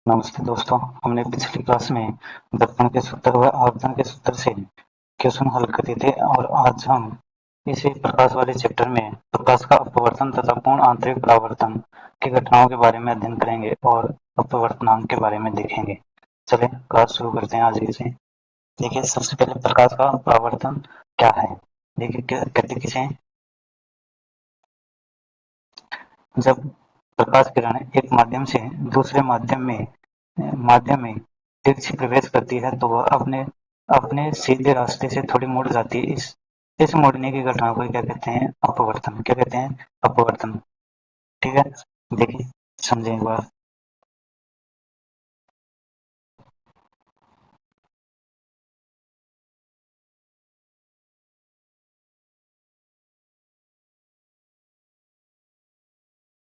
नमस्ते दोस्तों, हमने पिछली क्लास में दर्पण के सूत्र व आवर्धन के सूत्र से क्वेश्चन हल करे थे और आज हम इसी प्रकाश वाले चैप्टर में प्रकाश का अपवर्तन तथा पूर्ण आंतरिक परावर्तन की घटनाओं के बारे में अध्ययन करेंगे और अपवर्तनांक के बारे में देखेंगे। चले क्लास शुरू करते हैं आज से। देखिए, सबसे पहले प्रकाश का परावर्तन क्या है। देखिए, कहते किसे हैं? जब प्रकाश किरण एक माध्यम से दूसरे माध्यम में तिरछी प्रवेश करती है तो वह अपने अपने सीधे रास्ते से थोड़ी मुड़ जाती है। इस मुड़ने की घटना को क्या कहते हैं? अपवर्तन। क्या कहते हैं? अपवर्तन। ठीक है, देखिए, समझें एक बार।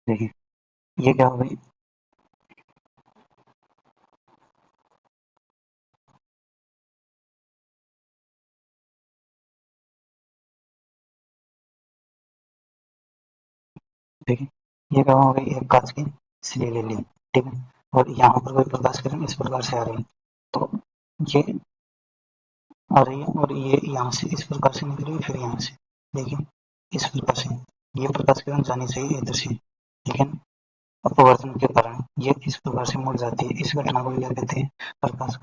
देखिए, ये क्या हो गई? देखिए, ये क्या हो गई? एक कांच की सिली ले ली। ठीक है, और यहाँ पर कोई प्रकाश किरण इस प्रकार से आ रही है, तो ये आ रही है और ये यहाँ से इस प्रकार से निकली, फिर यहाँ से देखिए इस प्रकार से ये प्रकाश किरण जानी चाहिए इधर से, लेकिन अपवर्तन के कारण ये इस प्रकार से मुड़ जाती है। इस घटना को क्या कहते हैं? प्रकाश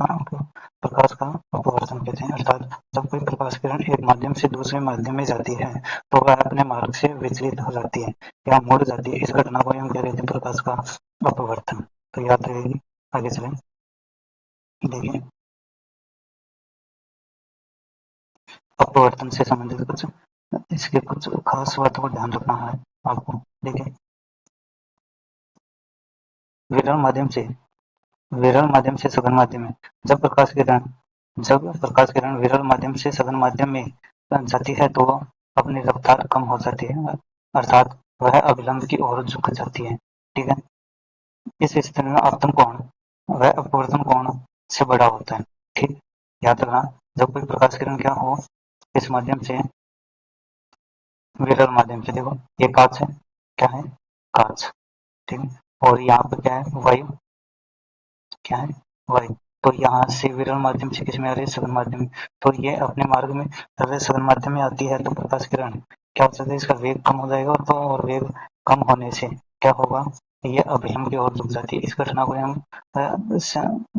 का अपवर्तन कहते हैं। अर्थात जब कोई प्रकाश किरण एक माध्यम से दूसरे माध्यम में जाती है तो वह अपने मार्ग से विचलित हो जाती है या मुड़ जाती है। इस घटना को हम क्या कहते हैं? प्रकाश का अपवर्तन। तो याद रहेगी। आगे चलें। देखिए, अपवर्तन से संबंधित कुछ इसके कुछ खास बातों को ध्यान रखना है आपको। देखिए, विरल माध्यम से सघन माध्यम में जब प्रकाश किरण विरल माध्यम से सघन माध्यम में जाती है तो अपनी रफ्तार कम हो जाती है, अर्थात वह अभिलंब की ओर झुक जाती है। ठीक है, इस स्थिति में आपतन कोण वह अपवर्तन कोण से बड़ा होता है। ठीक, याद रखना, जब कोई प्रकाश किरण क्या हो इस माध्यम से विरल माध्यम से, देखो ये कांच है, क्या है? कांच। ठीक है, और यहाँ पर क्या है? वायु। क्या है? वायु। तो यहाँ से विरल माध्यम से किस में आ रही है? सघन माध्यम में। तो ये अपने मार्ग में अगर सघन माध्यम में आती है तो प्रकाश किरण क्या हो सकता है? इसका वेग कम हो जाएगा और वेग कम होने से क्या होगा? ये अभिलंब की ओर झुक जाती है। इस घटना को हम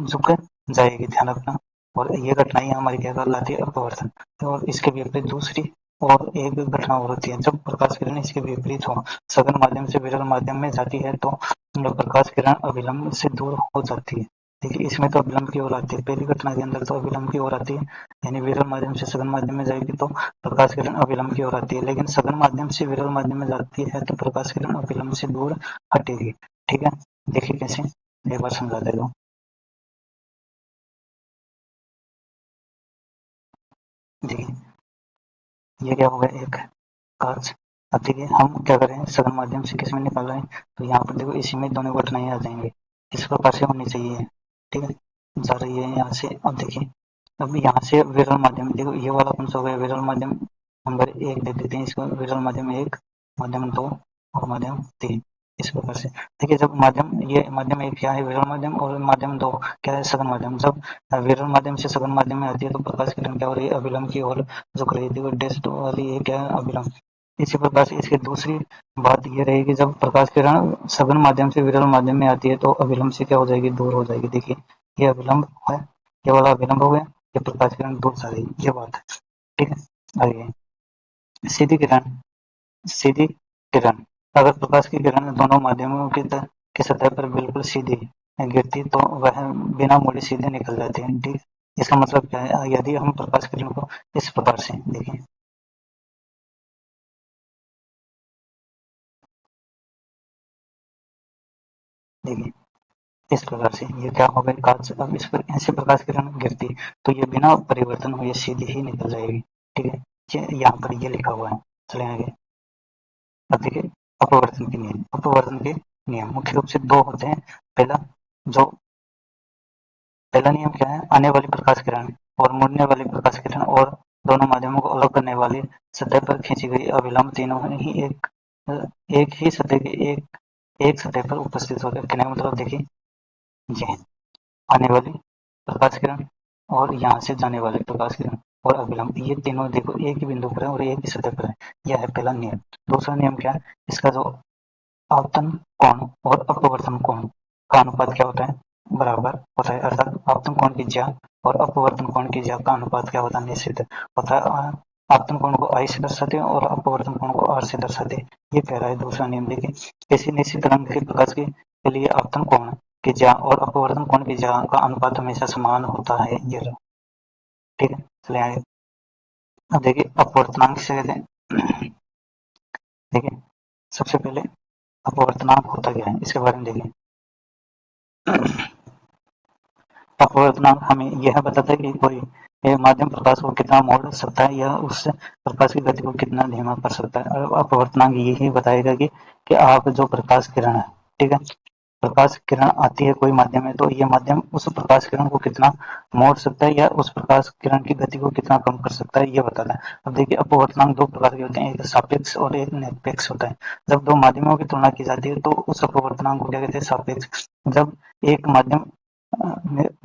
झुक जाएगी, ध्यान रखना। और ये घटना ही हमारी क्या कहलाती है? अपवर्तन। और इसके विपरीत दूसरी और एक घटना और होती है, जब प्रकाश किरण इसके विपरीत हो, सघन माध्यम से विरल माध्यम में जाती है तो प्रकाश किरण अभिलंब से दूर हो जाती है। देखिए, इसमें तो अभिलंब की ओर आती है, पहली घटना के अंदर तो अभिलंब की ओर आती है, यानी विरल माध्यम से सघन माध्यम में जाएगी तो प्रकाश किरण अभिलंब की ओर आती है, लेकिन सघन माध्यम से विरल माध्यम में जाती है तो प्रकाश किरण अभिलंब से दूर हटेगी। ठीक है, देखिए कैसे, एक बार समझा दे दो। देखिए, ये क्या होगा? एक कांच। अब देखिए, हम क्या करें? सघन माध्यम से किस में निकाल रहे हैं, तो यहाँ पर देखो इसी में दोनों घटनाएं आ जाएंगे, इस प्रकार से होनी चाहिए। ठीक है, जा रही है यहाँ से। अब देखिए, अब यहाँ से विरल माध्यम, देखो ये वाला कौन सा हो गया? विरल माध्यम नंबर एक दे देते हैं इसको, विरल माध्यम एक, माध्यम दो और माध्यम तीन, इस प्रकार से। देखिए, जब माध्यम, ये माध्यम एक क्या है? विरल माध्यम, और माध्यम दो क्या है? सघन माध्यम। जब विरल माध्यम से सघन माध्यम में आती है तो प्रकाश किरण क्या हो रही है? अभिलंब की ओर झुक रही थी, डैश वाली ये क्या है? अभिलंब। इसी प्रकार से इसकी दूसरी बात ये रहेगी, जब प्रकाश किरण सघन माध्यम से विरल माध्यम में आती है तो अभिलंब से क्या हो जाएगी? दूर हो जाएगी। देखिए, ये अभिलंब है, ये वाला अभिलंब हो गया, ये प्रकाश किरण दूर जा रही है, ये बात है। ठीक है, आगे सीधी किरण। सीधी किरण, अगर प्रकाश की किरण दोनों माध्यमों की सतह पर बिल्कुल सीधी गिरती तो वह बिना मुड़े सीधे निकल जाती है। ठीक, इसका मतलब क्या है? यदि हम प्रकाश किरण को इस प्रकार से देखें, देखिए इस प्रकार से ये क्या होगा? कांच। अब इस पर ऐसे प्रकाश किरण गिरती तो ये बिना परिवर्तन हुए सीधी ही निकल जाएगी। ठीक है, ये यहाँ पर ये लिखा हुआ है। चले आगे। अब देखिए, अपवर्तन के नियम मुख्य रूप से दो होते हैं। पहला जो पहला नियम क्या है? आने वाली प्रकाश किरण और मुड़ने वाली प्रकाश किरण और दोनों माध्यमों को अलग करने वाली सतह पर खींची गई अभिलंब तीनों ही एक ही सतह के एक एक सतह पर उपस्थित होते हैं। कहने का मतलब देखिए, ये आने वाली प्रकाश किरण और यहाँ से जाने वाले प्रकाश किरण और अभिलंब, ये तीनों देखो एक ही बिंदु पर है और एक ही सतह पर है। यह है पहला नियम। दूसरा नियम क्या है, इसका जो आपतन कोण और अपवर्तन कोण का अनुपात क्या होता है, बराबर होता है। अर्थात आपतन कोण की ज्या और अपवर्तन कोण की ज्या का अनुपात क्या होता है, निश्चित होता है। आपतन कोण को आई से दर्शाते हैं और अपवर्तन कोण को आर से दर्शाते हैं। ये कह रहा है दूसरा नियम। देखिए, किसी निश्चित रंग के प्रकाश के लिए आपतन कोण की ज्या और अपवर्तन कोण की ज्या का अनुपात हमेशा समान होता है। ये रहा, ठीक है। चले आगे। अब देखिए अपवर्तनांक से कहते हैं देखिए सबसे पहले अपवर्तनांक होता क्या है, इसके बारे में देखिए। अपवर्तनांक हमें यह बताता है कि कोई माध्यम प्रकाश को कितना मोड़ सकता है या उस प्रकाश की गति को कितना धीमा कर सकता है। और अपवर्तनांक यही बताएगा कि आप जो प्रकाश किरण है, ठीक है, प्रकाश किरण आती है कोई माध्यम में, तो ये माध्यम उस प्रकाश किरण को कितना मोड़ सकता है या उस प्रकाश किरण की गति को कितना कम कर सकता है, ये बताता है। अब देखिए अपवर्तनांक दो प्रकार के होते हैं, एक सापेक्ष और एक निरपेक्ष होता है। जब दो माध्यमों की तुलना की जाती है तो उस अपवर्तनांक को क्या कहते हैं, सापेक्ष। जब एक माध्यम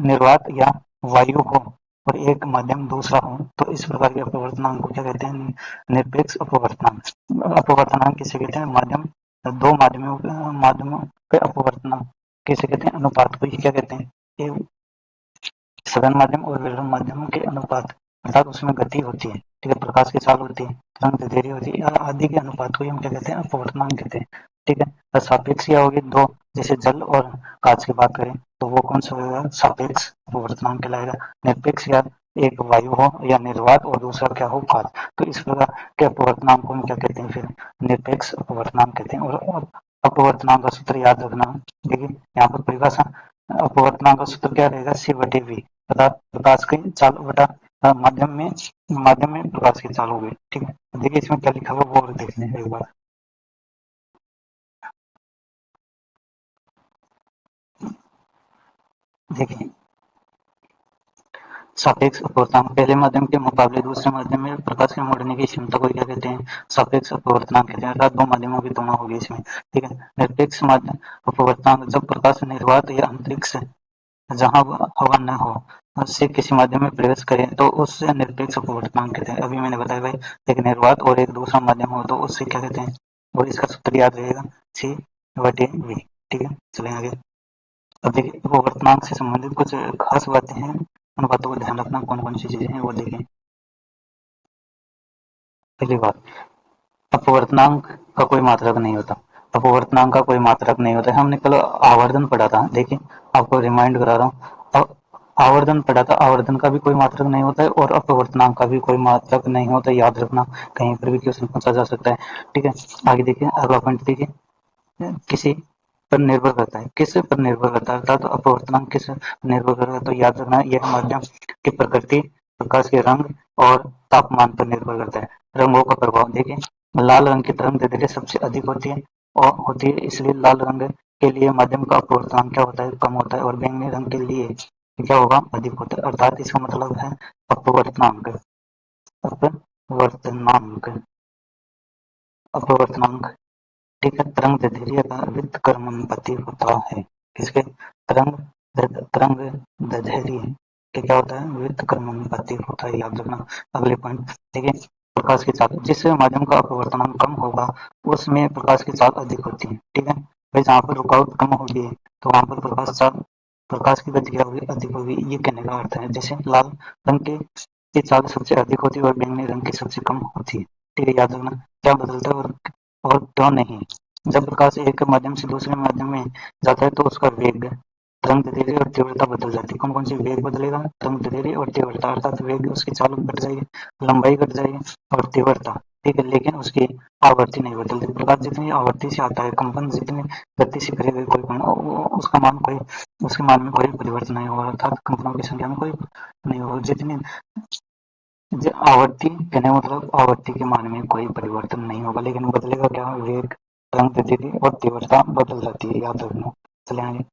निर्वात या वायु हो और एक माध्यम दूसरा हो तो इस प्रकार के अपवर्तनांक को क्या कहते हैं, निरपेक्ष अपवर्तनांक। अपवर्तनांक किसे कहते हैं, माध्यम दो माध्यमों के अपवर्तनांक किसे कहते हैं, अनुपात को ही क्या कहते हैं, ये सघन माध्यम और विलयन माध्यम के अनुपात, अर्थात उसमें गति होती है, ठीक है, प्रकाश की चाल होती है, तरंग दैर्ध्य होती है, आदि के अनुपात को हम क्या कहते हैं, अपवर्तनांक कहते हैं, ठीक है। सापेक्ष या होगी दो, जैसे जल और कांच की बात करें तो वो कौन सा होगा, सापेक्ष अपवर्तनांक कहलाएगा। निरपेक्ष या एक वायु हो या निर्वात और दूसरा क्या हो, कांच, तो इस प्रकार के अपवर्तनांक को हम क्या कहते हैं, फिर निरपेक्ष अपवर्तनांक कहते हैं। और अपवर्तनांक का सूत्र याद रखना, देखिए यहाँ पर परिभाषा, अपवर्तनांक का सूत्र क्या रहेगा, सी बटे वी, अर्थात प्रकाश की चाल बटा माध्यम में प्रकाश की चाल हो गई, ठीक है। देखिए इसमें क्या लिखा हुआ वो और देख लें एक बार। देखिए सापेक्ष अपवर्तनांक, पहले माध्यम के मुकाबले दूसरे माध्यम में प्रकाश के मोड़ने की क्षमता को क्या कहते हैं, सापेक्ष अपवर्तनांक कहते हैं। अर्थात दो माध्यमों की तुलना होगी इसमें, ठीक है। निरपेक्ष माध्यम अपवर्तनांक, जब प्रकाश निर्वात या अंतरिक्ष जहां हवा न हो उससे किसी माध्यम में प्रवेश करे तो उससे निरपेक्ष अपवर्तनांक कहते हैं। अभी मैंने बताया भाई, एक निर्वात और एक दूसरा माध्यम हो तो उससे क्या कहते हैं, और इसका सूत्र याद रहेगा, सी बटे वी, ठीक है। चले आगे। अब देखिए अपवर्तनांक से संबंधित कुछ खास बातें हैं, उन बातों को ध्यान रखना, कौन कौन सी चीजें हैं वो देखें। पहली बात, अपवर्तनांक का कोई मात्रक नहीं होता। अपवर्तनांक का कोई मात्रक नहीं होता है। हमने कल आवर्धन पढ़ा था, देखिए आपको रिमाइंड करा रहा हूँ। आवर्धन पढ़ा था, आवर्धन का भी कोई मात्रक नहीं होता है और अपवर्तनांक का भी कोई मात्रक नहीं होता है, याद रखना, कहीं पर भी क्वेश्चन पूछा जा सकता है, ठीक है। आगे देखिए अगला पॉइंट देखिए, किसी पर निर्भर करता है, किस पर निर्भर करता है, अर्थात अपवर्तनांक किस निर्भर करता है, तो याद रखना यह माध्यम की प्रकृति, प्रकाश के रंग और तापमान पर निर्भर करता है। रंगों का प्रभाव देखिए, लाल रंग की तरंग दैर्ध्य सबसे अधिक होती है और होती है, इसलिए लाल रंग के लिए माध्यम का अपवर्तनांक क्या होता है, कम होता है, और बैंगनी रंग के लिए क्या होगा, अधिक होता है। अर्थात इसका मतलब है अपवर्तनांक, अपवर्तनांक, अपवर्तनांक, ठीक है, तरंग दैर्ध्य का व्युत्क्रमानुपाती होता है। किसके, तरंग दैर्ध्य के क्या होता है, व्युत्क्रमानुपाती होता है, याद रखना। अगले पॉइंट देखिए, प्रकाश की चाल, जिस माध्यम का अपवर्तनांक कम होगा उसमें प्रकाश की चाल अधिक होती है, ठीक है भाई। जहाँ पर रुकावट कम होगी तो वहां पर प्रकाश की गति क्या होगी, अधिक होगी, ये कहने का अर्थ है। जैसे लाल रंग की चाल सबसे अधिक होती है और बैंगनी रंग की सबसे कम होती है, ठीक है, याद रखना। क्या बदलता है और क्यों नहीं, जब प्रकाश एक माध्यम से दूसरे माध्यम में जाता है तो उसका वेग, तरंग दैर्ध्य और तीव्रता बदल जाती है। कौन कौन सी वेग बदलेगा, तरंग दैर्ध्य और तीव्रता, अर्थात वेग उसकी चाल घट जाएगी, लंबाई घट जाएगी, और तीव्रता, ठीक है, लेकिन उसकी आवृत्ति नहीं बदलती। प्रकाश जितनी आवृत्ति से आता है, कंपन जितनी गति से करेगा कोई कण, उसके मान में कोई परिवर्तन नहीं होगा, अर्थात कंपनों की संख्या में कोई नहीं होगा। जितनी आवृत्ति कहने मतलब आवृत्ति के मान में कोई परिवर्तन नहीं होगा, लेकिन बदलेगा क्या, वेग, तरंग दैर्ध्य और तीव्रता बदल जाती है, याद रखना। चले आगे।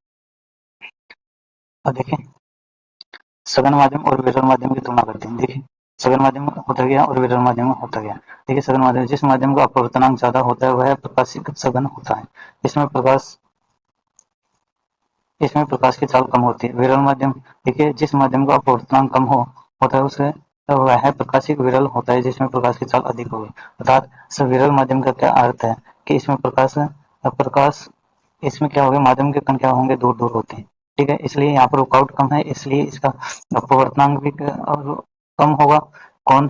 अब देखें सघन माध्यम और विरल माध्यम की तुलना करते हैं। देखिए सघन माध्यम होता गया और विरल माध्यम होता गया। देखिए सघन माध्यम, जिस माध्यम का अपवर्तनांक ज्यादा होता है वह प्रकाशिक सघन होता है। इसमें प्रकाश इसमें प्रकाश की चाल कम होती है। विरल माध्यम, देखिए जिस माध्यम का अपवर्तनांक कम होता है उसे वह प्रकाश एक विरल होता है जिसमें प्रकाश की चाल अधिक होगी। अर्थात सविरल माध्यम का क्या अर्थ है कि इसमें प्रकाश इसमें क्या होगा, माध्यम के कण क्या होंगे, दूर दूर होते हैं। ठीक है, इसलिए यहाँ पर रुकावट कम है, इसलिए इसका अपवर्तनांक भी कम होगा। कौन,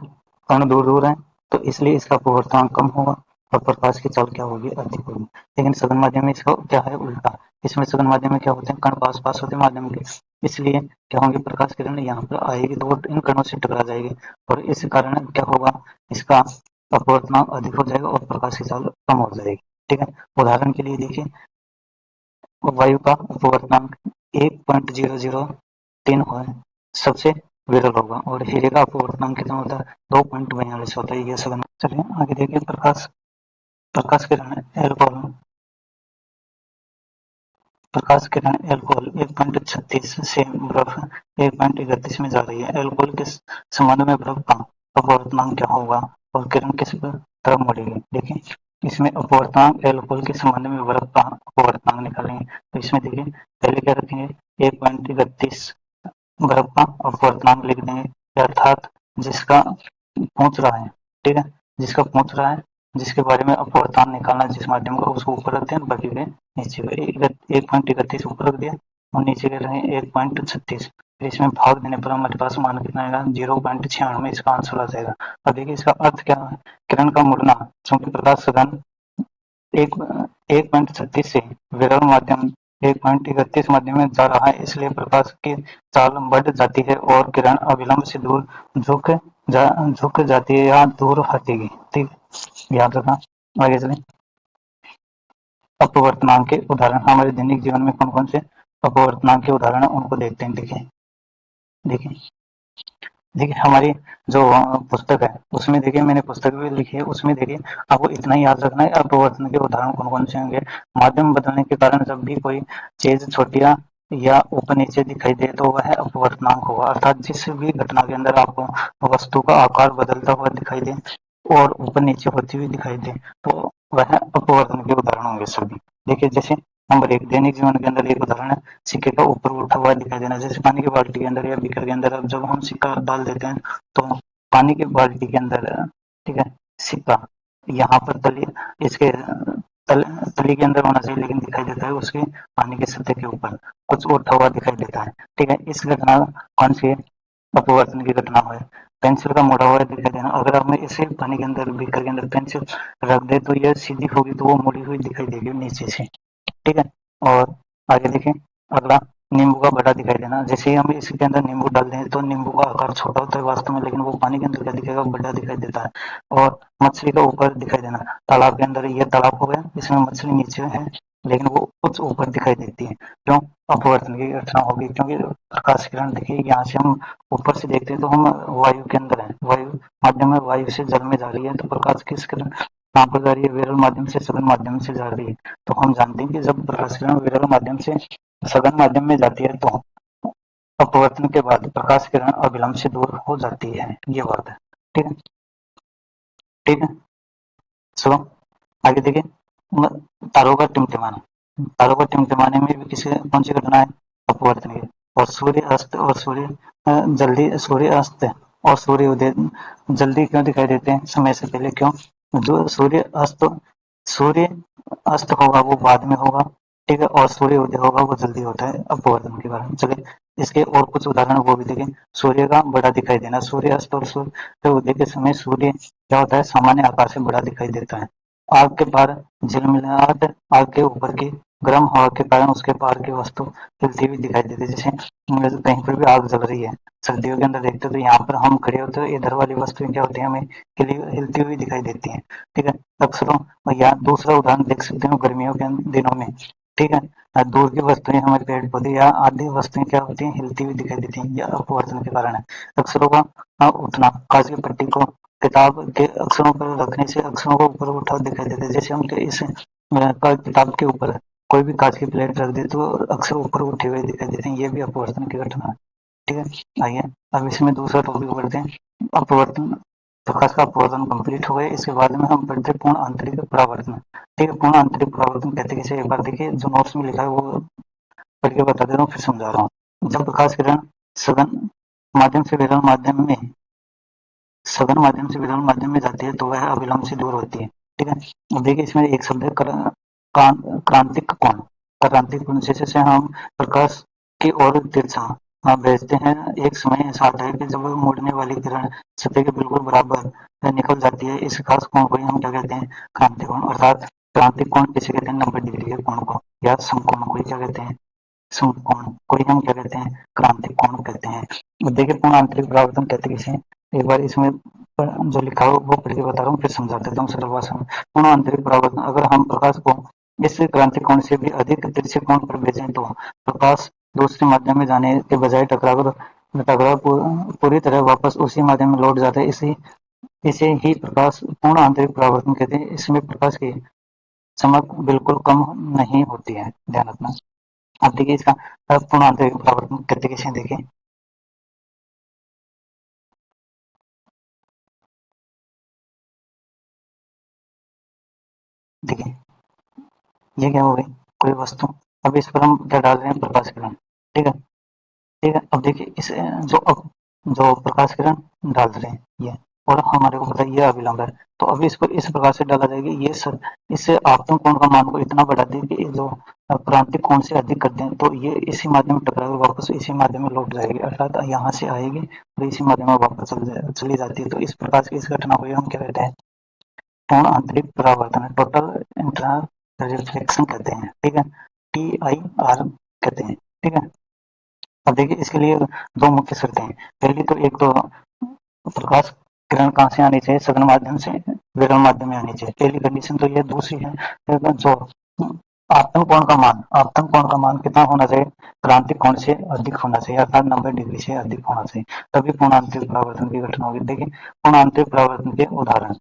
कण दूर दूर है तो इसलिए इसका अपवर्तनांक कम होगा और प्रकाश की चाल क्या होगी, अधिक होगी। लेकिन सघन माध्यम में इसका क्या है, उल्टा। इसमें सघन माध्यम में क्या होते हैं, कण पास पास होते हैं माध्यम के, इसलिए क्या होंगे, प्रकाश किरण यहाँ पर आएगी तो वो इन कणों से टकरा जाएगी और इस कारण क्या होगा, इसका अपवर्तनांक अधिक हो जाएगा और प्रकाश की चाल कम हो जाएगी। ठीक है, उदाहरण के लिए देखिए, वायु का अपवर्तनांक 1.003 है, सबसे विरल होगा, और हीरे का अपवर्तनांक कितना होता है, 2.42 होता है। ये सघन। चलिए आगे देखिए, प्रकाश किरण एल्कोहल, प्रकाश किरण एल्कोहल 1.36 से बर्फ 1.31 में जा रही है। एल्कोहल के संबंध में बर्फ का अपवर्तनांक क्या होगा और किरण किस तरफ मुड़ेगी। देखिए, इसमें अपवर्तनांक, एल्कोहल के संबंध में बर्फ का अपवर्तनांक निकालेंगे तो इसमें देखिए, पहले क्या रखेंगे, 1.31 बर्फ का अपवर्तनांक लिख देंगे, अर्थात जिसका पहुंच रहा है। ठीक है, जिसका पहुंच रहा है, जिसके बारे में अपवर्तनांक निकालना, जिस माध्यम का, उसको ऊपर रखते हैं, बाकी के नीचे। 1.31 ऊपर रख दिया और नीचे के रहे 1.36। फिर इसमें भाग देने पर हमारे पास मान कितना आएगा, 0.96, इसका आंसर आ जाएगा। अब देखिए इसका अर्थ क्या है, किरण का मुड़ना, चूंकि प्रकाश सघन एक 1.36 से विरल माध्यम 1.31 माध्यम में जा रहा है, इसलिए प्रकाश की चाल बढ़ जाती है और किरण अविलंब से दूर झुक जाती है या दूर हटेगी। ठीक, याद रखना। आगे चले, अपवर्तनांक के उदाहरण, हमारे दैनिक जीवन में कौन कौन से अपवर्तनांक के उदाहरण है उनको देखते हैं। देखिए देखिए देखिए, हमारी जो पुस्तक है उसमें देखिए, मैंने पुस्तक भी लिखी है, उसमें देखिए आपको इतना ही याद रखना है, अपवर्तन के उदाहरण कौन कौन से होंगे। माध्यम बदलने के कारण जब भी कोई चीज छोटिया या ऊपर नीचे दिखाई दे तो वह अपवर्तनांक होगा। अर्थात जिस भी घटना के अंदर आपको वस्तु का आकार बदलता हुआ दिखाई दे और ऊपर नीचे होती हुई दिखाई दे तो वह अपवर्तन के उदाहरण होंगे सभी। देखिए जैसे नंबर 1, दैनिक जीवन के अंदर एक उदाहरण है, सिक्के का ऊपर उठा हुआ दिखाई देना। जैसे पानी की बाल्टी के अंदर या बीकर के अंदर अब जब हम सिक्का डाल देते हैं तो पानी की बाल्टी के अंदर, ठीक है, सिक्का यहाँ पर तली, इसके तली के अंदर होना चाहिए, लेकिन दिखाई देता है उसके पानी के सतह के ऊपर कुछ उठा हुआ दिखाई देता है। ठीक है, इस घटना कौन सी है, अपवर्तन की घटना है। पेंसिल का मुड़ा हुआ दिखाई देना, अगर हमें इसे पानी के अंदर, बीकर के अंदर पेंसिल रख दे तो यह सीधी होगी तो वो मुड़ी हुई दिखाई देगी नीचे से। ठीक है, और आगे देखें, अगला, नींबू का बड़ा दिखाई देना। जैसे ही हम इसके अंदर नींबू डाल दें तो नींबू का आकार छोटा होता है वास्तव में, लेकिन वो पानी के अंदर क्या दिखेगा, बड़ा दिखाई देता है। और मछली का ऊपर दिखाई देना, तालाब के अंदर, ये तालाब हो गया, इसमें मछली नीचे है लेकिन वो कुछ ऊपर दिखाई देती है, क्यों, अपवर्तन की घटना होगी, क्योंकि प्रकाश किरण देखिए, यहाँ से हम ऊपर से देखते हैं तो हम वायु के अंदर है, वायु माध्यम में, वायु से जल में जा रही है, तो प्रकाश किस किरण कहाँ पर जा रही है, विरल माध्यम से सघन माध्यम से जा रही है। तो हम जानते हैं कि जब प्रकाश किरण विरल माध्यम से सघन माध्यम में जाती है तो अपवर्तन के बाद प्रकाश किरण अविलंब से दूर हो जाती है, ये बात है। ठीक है, ठीक है, चलो आगे देखिए, तारों का टिमटिमाना, तारों का टिमटिमाने में भी किसी कौन सी घटना है, अपवर्तन की। और सूर्य अस्त और जल्दी सूर्य अस्त और सूर्य उदय जल्दी क्यों दिखाई देते हैं, समय से पहले क्यों, जो सूर्य अस्त होगा वो बाद में होगा। ठीक है, और सूर्य उदय होगा वो जल्दी होता है, अपवर्तन के कारण। चलिए इसके और कुछ उदाहरण वो भी देखें। सूर्य का बड़ा दिखाई देना, सूर्य अस्त और सूर्य उदय के समय सूर्य क्या होता है, सामान्य आकार से बड़ा दिखाई देता है। आग के पार झिलमिलाहट, आग के ऊपर की गर्म हवा के कारण उसके पार की वस्तु हिलती हुई दिखाई देती है। जैसे कहीं पर भी आग जल रही है, सर्दियों के अंदर देखते हो तो यहाँ पर हम खड़े होते हैं, इधर वाली वस्तुएं क्या होती है, हमें हिलती हुई दिखाई देती हैं। ठीक है, अक्सरों, या दूसरा उदाहरण देख सकते हो गर्मियों के दिनों में। ठीक है, दूर की वस्तुएं, हमारे पेड़ पौधे या आदि वस्तुएं क्या होती हैं, हिलती हुई दिखाई देती हैं, यह अपवर्तन के कारण है। अक्षरों का उठना, कागज की पट्टी को किताब के अक्षरों पर रखने से अक्षरों को ऊपर उठा दिखाई देता है। जैसे हम इस किताब के ऊपर कोई भी कांच की प्लेट रख दे तो अक्षर ऊपर उठे हुए दिखाई देते हैं, ये भी अपवर्तन की घटना है। ठीक है, आइए अब इसमें दूसरा टॉपिक पढ़ते हैं, अपवर्तन। प्रकाश का अपवर्तन कंप्लीट हो गया, इसके बाद में हम पढ़ते हैं पूर्ण आंतरिक परावर्तन। ठीक है, पूर्ण आंतरिक परावर्तन कहते हैं किसे, एक बार देखिए जो नोट्स में लिखा है वो पढ़ के बता दे रहा हूँ, फिर समझा रहा हूँ। जब प्रकाश किरण सघन माध्यम से विरल माध्यम में सघन माध्यम से विरल माध्यम में जाती है तो वह अभिलंब से दूर होती है। ठीक है। अब देखिए इसमें एक शब्द है क्रांतिक कोण। क्रांतिक कोण जैसे हम प्रकाश की ओर तिरछा भेजते हैं, एक समय ऐसा आता है कि जब मुड़ने वाली किरण सतह के बिल्कुल बराबर निकल जाती है। इस खास कोण को ही हम क्या कहते हैं, क्रांतिक कोण। अर्थात क्रांतिक कोण किसे कहते हैं, 90 डिग्री के कोण को या समकोण को ही क्या कहते हैं, समकोण को ही हम क्या कहते हैं, क्रांतिक कोण कहते हैं। देखिए पूर्ण आंतरिक परावर्तन कहते किसे हैं? एक बार इसमें जो लिखा हो वो पढ़ के बता रहा हूँ, फिर समझा देता हूँ सरल भाषा में। पूर्ण आंतरिक परावर्तन, अगर हम प्रकाश को इस क्रांतिक कोण से भी अधिक तिरछे कोण पर भेजें तो प्रकाश दूसरे माध्यम में जाने के बजाय टकराव पूरी तरह वापस उसी माध्यम में लौट जाता है। इसे ही प्रकाश पूर्ण आंतरिक परावर्तन कहते हैं। इसमें प्रकाश की चमक बिल्कुल कम नहीं होती है, ध्यान रखना। अब देखिए इसका पूर्ण आंतरिक परावर्तन कहते किसे, देखिए देखिए ये क्या हो गई, कोई वस्तु, अब इस पर हम क्या डाल रहे हैं, प्रकाश किरण। ठीक है। ठीक है, अब देखिए इस जो प्रकाश किरण डाल रहे हैं ये, और हमारे को पता है ये अभिलंब है, तो अभी इसको इस प्रकार से डाला जाएगा, ये सर इससे आपतन कोण का मान को इतना बढ़ा दें कि ये जो क्रांतिक कोण से अधिक कर दें तो ये इसी माध्यम में टकराकर वापस इसी माध्यम में लौट जाएगी, अर्थात यहाँ से आएगी और इसी माध्यम में वापस चली जाती है। तो इस प्रकार की इस घटना को हम क्या कहते हैं, पूर्ण आंतरिक परावर्तन, टोटल इंटर रिफ्लेक्शन कहते हैं। ठीक है, TIR कहते हैं। ठीक है। अब देखिए इसके लिए दो मुख्य शर्तें हैं। पहली तो एक तो प्रकाश किरण कहाँ से आनी चाहिए, सघन माध्यम से विरल माध्यम में आनी चाहिए, पहली कंडीशन तो ये। दूसरी है जो आपतन कोण का मान कितना होना चाहिए, क्रांतिक कोण से अधिक होना चाहिए, अर्थात 90 डिग्री से अधिक होना चाहिए, तभी पूर्ण आंतरिक परावर्तन की घटना होगी। देखिए पूर्ण आंतरिक परावर्तन के उदाहरण,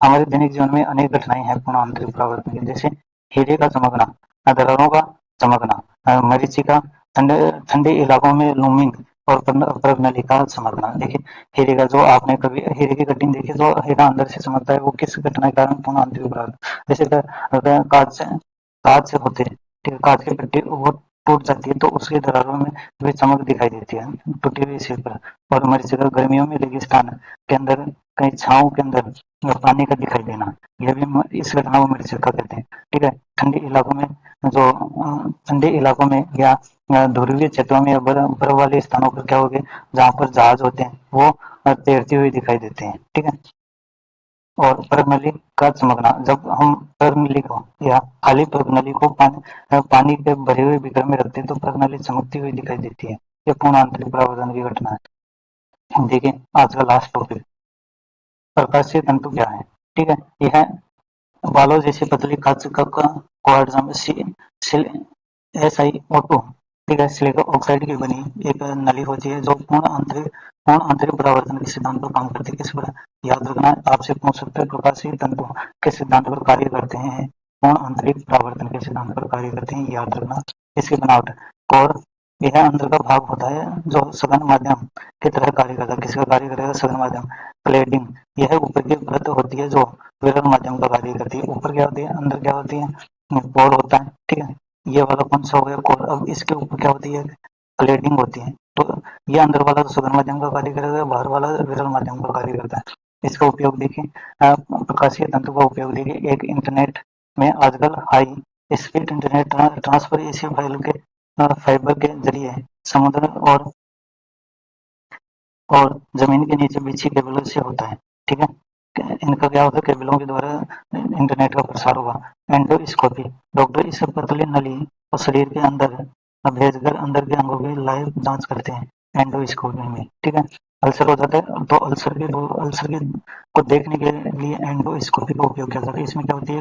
हमारे दैनिक जीवन में अनेक घटनाएं हैं पूर्ण आंतरिक परावर्तन की, जैसे हीरे का चमकना, दरारों का चमकना, मरीचिका, ठंडे ठंडे इलाकों में लूमिंग और परवलयिक का चमकना। देखिए हीरे का, जो आपने कभी हीरे की कटिंग देखी, जो हीरा अंदर से चमकता है, वो किस घटना के कारण पूर्ण आंतरिक परावर्तन, जैसे कांच से होते हैं। ठीक है, कांच की पट्टी वो टूट जाती है तो उसकी दरारों में भी चमक दिखाई देती है, टूटी हुई सिर पर। और मरीचिका, गर्मियों में रेगिस्तान के अंदर कहीं छांव के अंदर पानी का दिखाई देना, यह भी इस घटना को मरीचिका कहते हैं। ठीक है। ठंडी इलाकों में जो ठंडे इलाकों में या ध्रुवीय क्षेत्रों में बर्फ वाले स्थानों पर क्या हो गया, जहाँ पर जहाज होते हैं वो तैरते हुए दिखाई देते हैं। ठीक है। और परगनली का चमकना, जब हम परगनली को या खाली परगनली को पानी के भरे हुए बीकर में रखते हैं तो परगनली चमकती हुई दिखाई देती है। ये पूर्ण आंतरिक परावर्तन की घटना है। देखिए आज का लास्ट टॉपिक, प्रकाशीय तंतु क्या है। ठीक है। यह बालों जैसे पतली कांच का क्वाड्रम SiO2, ठीक है, सिलिकॉन ऑक्साइड की बनी एक नली होती है जो पूर्ण आंतरिक परावर्तन के सिद्धांत पर काम करती है। किस पर याद रखना, आपसे पूछ सकते हैं प्रकाशीय तंतु किस सिद्धांत पर कार्य करते हैं, पूर्ण आंतरिक परावर्तन के सिद्धांत पर कार्य करते हैं, याद रखना। इसकी बनावट, कोर, यह अंदर का भाग होता है जो सघन माध्यम की तरह कार्य करता है। किसका कार्य करेगा, सघन माध्यम। क्लेडिंग, यह ऊपर की परत होती है जो विरल माध्यम का कार्य करती है। ऊपर क्या होती है, अंदर क्या होती है, कोर होता है। ठीक है, ये वाला कौन सा हो गया, कोर। अब इसके ऊपर क्या होती है, क्लेडिंग होती है। तो ये अंदर वाला तो सघन माध्यम का कार्य करेगा, बाहर वाला विरल माध्यम का कार्य करता है। इसका उपयोग देखिए, प्रकाशीय तंतु का उपयोग देखिए, एक इंटरनेट में आजकल हाई स्पीड इंटरनेट ट्रांसफर इसी फाइबर के जरिए समुद्र और जमीन के नीचे बिछी केबलों से होता है। ठीक है। इनका क्या होता है, केबलों के द्वारा इंटरनेट का प्रसार होगा। एंडोस्कोपी, डॉक्टर इस पतली नली को शरीर के अंदर भेजकर अंदर के अंगों की लाइव जांच करते हैं एंडोस्कोपी में। ठीक है। अल्सर हो जाता है तो अल्सर के को देखने के लिए एंडोस्कोपी का उपयोग किया जाता है। इसमें क्या होती है,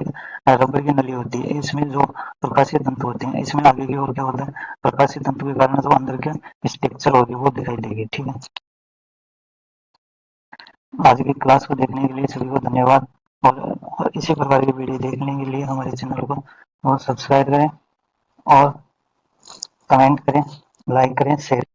रबर की नली होती है, इसमें जो प्रकाशीय तंतु होते हैं, इसमें आगे की ओर क्या होता है, प्रकाशीय तंतु के कारण जो अंदर के स्ट्रक्चर होगी वो दिखाई देगी। ठीक है। आज की क्लास को देखने के लिए सभी को धन्यवाद, और इसी प्रकार की वीडियो देखने के लिए हमारे चैनल को सब्सक्राइब करें और कमेंट करें, लाइक करें, शेयर